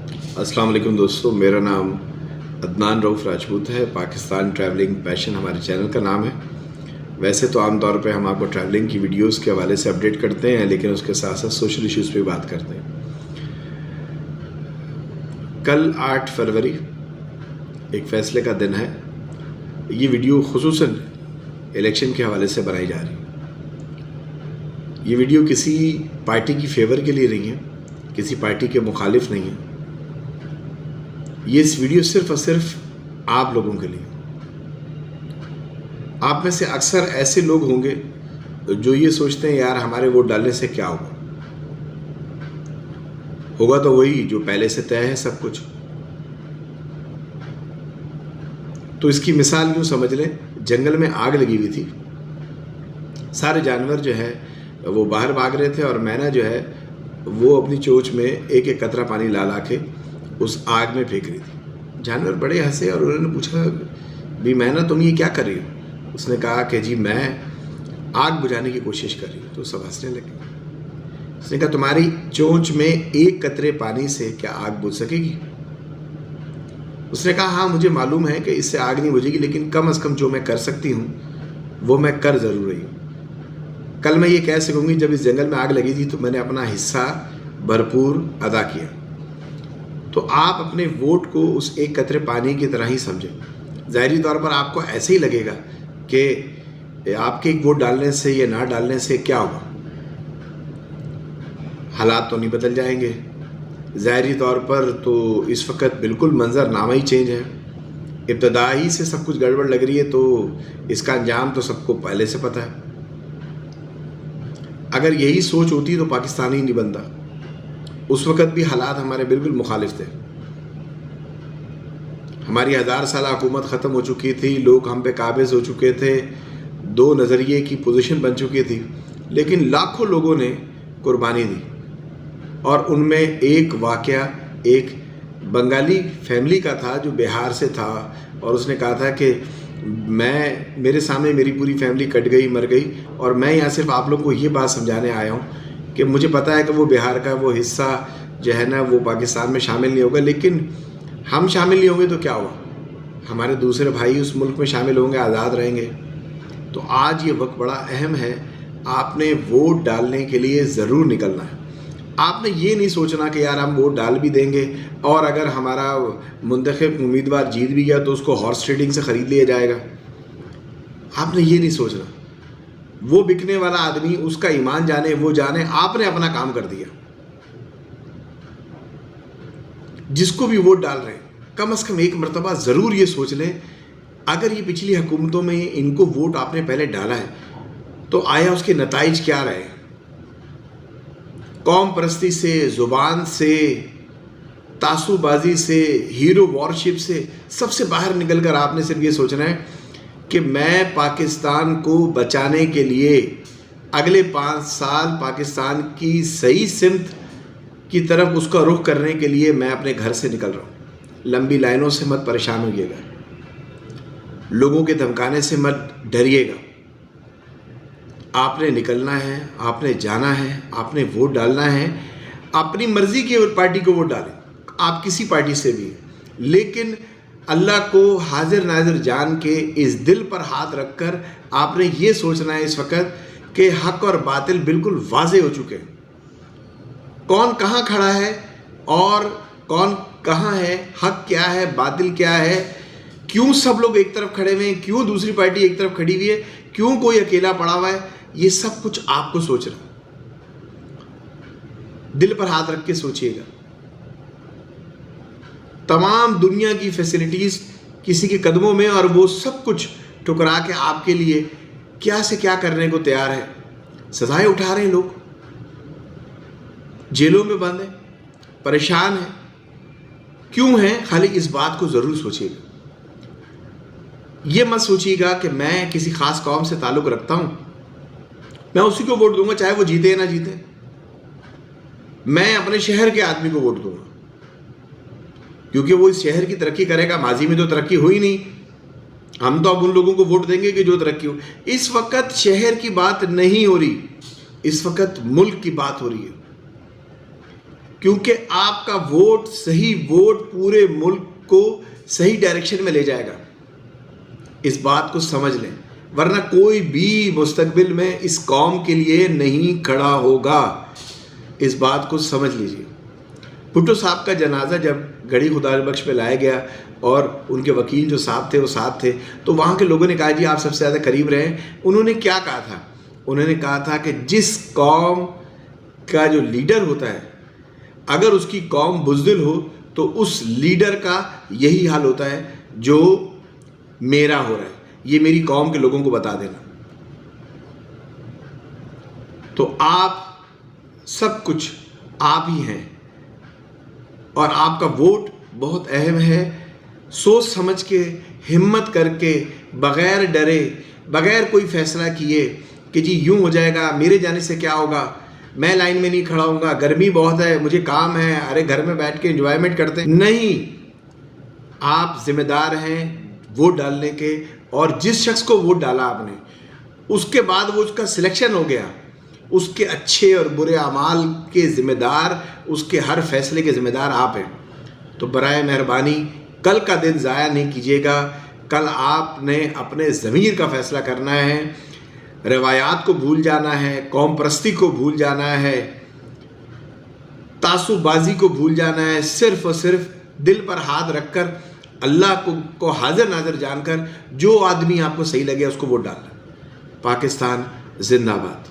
अस्सलाम वालेकुम दोस्तों, मेरा नाम अदनान रऊफ़ राजपूत है। पाकिस्तान ट्रैवलिंग पैशन हमारे चैनल का नाम है। वैसे तो आम तौर पे हम आपको ट्रैवलिंग की वीडियोस के हवाले से अपडेट करते हैं, लेकिन उसके साथ साथ सोशल इश्यूज़ पे बात करते हैं। कल 8 फरवरी एक फ़ैसले का दिन है। ये वीडियो खुसूसन इलेक्शन के हवाले से बनाई जा रही है। ये वीडियो किसी पार्टी की फेवर के लिए नहीं है, किसी पार्टी के मुखालिफ नहीं है। ये इस वीडियो सिर्फ और सिर्फ आप लोगों के लिए। आप में से अक्सर ऐसे लोग होंगे जो ये सोचते हैं यार हमारे वोट डालने से क्या होगा तो वही जो पहले से तय है सब कुछ। तो इसकी मिसाल यूँ समझ लें, जंगल में आग लगी हुई थी, सारे जानवर जो है वो बाहर भाग रहे थे और मैना जो है वो अपनी चोंच में एक एक कतरा पानी ला ला के उस आग में फेंक रही थी। जानवर बड़े हंसे और उन्होंने पूछा, भी मैना तुम ये क्या कर रही हो? उसने कहा कि जी मैं आग बुझाने की कोशिश कर रही हूँ। तो सब हंसने लगे। उसने कहा तुम्हारी चोंच में एक कतरे पानी से क्या आग बुझ सकेगी? उसने कहा हाँ मुझे मालूम है कि इससे आग नहीं बुझेगी, लेकिन कम से कम जो मैं कर सकती हूँ वो मैं कर ज़रूर रही हूँ। कल मैं ये कह सकूँगी जब इस जंगल में आग लगी थी तो मैंने अपना हिस्सा भरपूर अदा किया। तो आप अपने वोट को उस एक कतरे पानी की तरह ही समझें। ज़ाहिरी तौर पर आपको ऐसे ही लगेगा कि आपके एक वोट डालने से या ना डालने से क्या होगा, हालात तो नहीं बदल जाएंगे। ज़ाहिरी तौर पर तो इस वक्त बिल्कुल मंजरनामा ही चेंज है। इब्तदाई से सब कुछ गड़बड़ लग रही है, तो इसका अंजाम तो सबको पहले से पता है। अगर यही सोच होती तो पाकिस्तान ही नहीं बनता। उस वक़्त भी हालात हमारे बिल्कुल मुखालिफ थे। हमारी 1000 साल हुकूमत ख़त्म हो चुकी थी, लोग हम पे काबिज़ हो चुके थे, दो नज़रिए की पोजीशन बन चुकी थी, लेकिन लाखों लोगों ने कुर्बानी दी। और उनमें एक वाक़या एक बंगाली फैमिली का था जो बिहार से था, और उसने कहा था कि मेरे सामने मेरी पूरी फैमिली कट गई, मर गई, और मैं यहाँ सिर्फ आप लोगों को ये बात समझाने आया हूँ कि मुझे पता है कि वो बिहार का वो हिस्सा जो है ना वो पाकिस्तान में शामिल नहीं होगा, लेकिन हम शामिल नहीं होंगे तो क्या हुआ, हमारे दूसरे भाई उस मुल्क में शामिल होंगे, आज़ाद रहेंगे। तो आज ये वक्त बड़ा अहम है। आपने वोट डालने के लिए ज़रूर निकलना है। आपने ये नहीं सोचना कि यार हम वोट डाल भी देंगे और अगर हमारा मुंतखब उम्मीदवार जीत भी गया तो उसको हॉर्स ट्रेडिंग से ख़रीद लिया जाएगा। आपने ये नहीं सोचना। वो बिकने वाला आदमी, उसका ईमान जाने वो जाने, आपने अपना काम कर दिया। जिसको भी वोट डाल रहे हैं कम से कम एक मरतबा ज़रूर ये सोच लें, अगर ये पिछली हुकूमतों में इनको वोट आपने पहले डाला है तो आया उसके नताइज क्या रहे। कौम परस्ती से, ज़ुबान से, तासुबाजी से, हीरो वॉरशिप से, सबसे बाहर निकल कर आपने सिर्फ ये सोचना है कि मैं पाकिस्तान को बचाने के लिए अगले 5 साल पाकिस्तान की सही सिमत की तरफ उसका रुख करने के लिए मैं अपने घर से निकल रहा हूँ। लंबी लाइनों से मत परेशान होइएगा, लोगों के धमकाने से मत डरिएगा। आपने निकलना है, आपने जाना है, आपने वोट डालना है। अपनी मर्ज़ी की पार्टी को वोट डालें, आप किसी पार्टी से भी, लेकिन अल्लाह को हाजिर नाजिर जान के इस दिल पर हाथ रखकर आपने ये सोचना है इस वक्त कि हक़ और बातिल बिल्कुल वाज़े हो चुके हैं। कौन कहाँ खड़ा है और कौन कहाँ है, हक़ क्या है, बातिल क्या है, क्यों सब लोग एक तरफ खड़े हुए हैं, क्यों दूसरी पार्टी एक तरफ खड़ी हुई है, क्यों कोई अकेला पड़ा हुआ है, ये सब कुछ आपको सोचना। दिल पर हाथ रख के सोचिएगा। तमाम दुनिया की फैसिलिटीज़ किसी के कदमों में, और वो सब कुछ ठुकरा के आपके लिए क्या से क्या करने को तैयार है। सजाएं उठा रहे हैं लोग, जेलों में बंद हैं, परेशान हैं। क्यों हैं? खाली इस बात को ज़रूर सोचिएगा। ये मत सोचिएगा कि मैं किसी ख़ास कौम से ताल्लुक़ रखता हूँ, मैं उसी को वोट दूंगा चाहे वो जीते या ना जीते। मैं अपने शहर के आदमी को वोट दूंगा क्योंकि वो इस शहर की तरक्की करेगा। माजी में तो तरक्की हुई नहीं, हम तो अब उन लोगों को वोट देंगे कि जो तरक्की हो। इस वक्त शहर की बात नहीं हो रही, इस वक्त मुल्क की बात हो रही है। کیونکہ آپ کا ووٹ، صحیح ووٹ پورے ملک کو صحیح ڈائریکشن میں لے جائے گا. اس بات کو سمجھ لیں، ورنہ کوئی بھی مستقبل میں اس قوم کے لیے نہیں کھڑا ہوگا. اس بات کو سمجھ لیجیے. بھٹو صاحب کا جنازہ جب گڑھی خدا بخش پہ لایا گیا اور ان کے وکیل جو صاحب تھے وہ ساتھ تھے، تو وہاں کے لوگوں نے کہا جی آپ سب سے زیادہ قریب رہیں. انہوں نے کیا کہا تھا؟ انہوں نے کہا تھا کہ جس قوم کا جو لیڈر ہوتا ہے، اگر اس کی قوم بزدل ہو تو اس لیڈر کا یہی حال ہوتا ہے جو میرا ہو رہا ہے. یہ میری قوم کے لوگوں کو بتا دینا. تو آپ سب کچھ آپ ہی ہیں اور آپ کا ووٹ بہت اہم ہے. سوچ سمجھ کے، ہمت کر کے، بغیر ڈرے، بغیر کوئی فیصلہ کیے کہ جی یوں ہو جائے گا، میرے جانے سے کیا ہوگا، میں لائن میں نہیں کھڑا ہوں گا، گرمی بہت ہے، مجھے کام ہے، ارے گھر میں بیٹھ کے انجوائمنٹ کرتے ہیں. نہیں، آپ ذمہ دار ہیں ووٹ ڈالنے کے. اور جس شخص کو ووٹ ڈالا آپ نے، اس کے بعد وہ اس کا سلیکشن ہو گیا، اس کے اچھے اور برے اعمال کے ذمہ دار، اس کے ہر فیصلے کے ذمہ دار آپ ہیں. تو برائے مہربانی کل کا دن ضائع نہیں کیجیے گا. کل آپ نے اپنے ضمیر کا فیصلہ کرنا ہے. روایات کو بھول جانا ہے، قوم پرستی کو بھول جانا ہے، تعصب بازی کو بھول جانا ہے. صرف اور صرف دل پر ہاتھ رکھ کر، اللہ کو حاضر ناظر جان کر، جو آدمی آپ کو صحیح لگے اس کو ووٹ ڈالنا. پاکستان زندہ باد.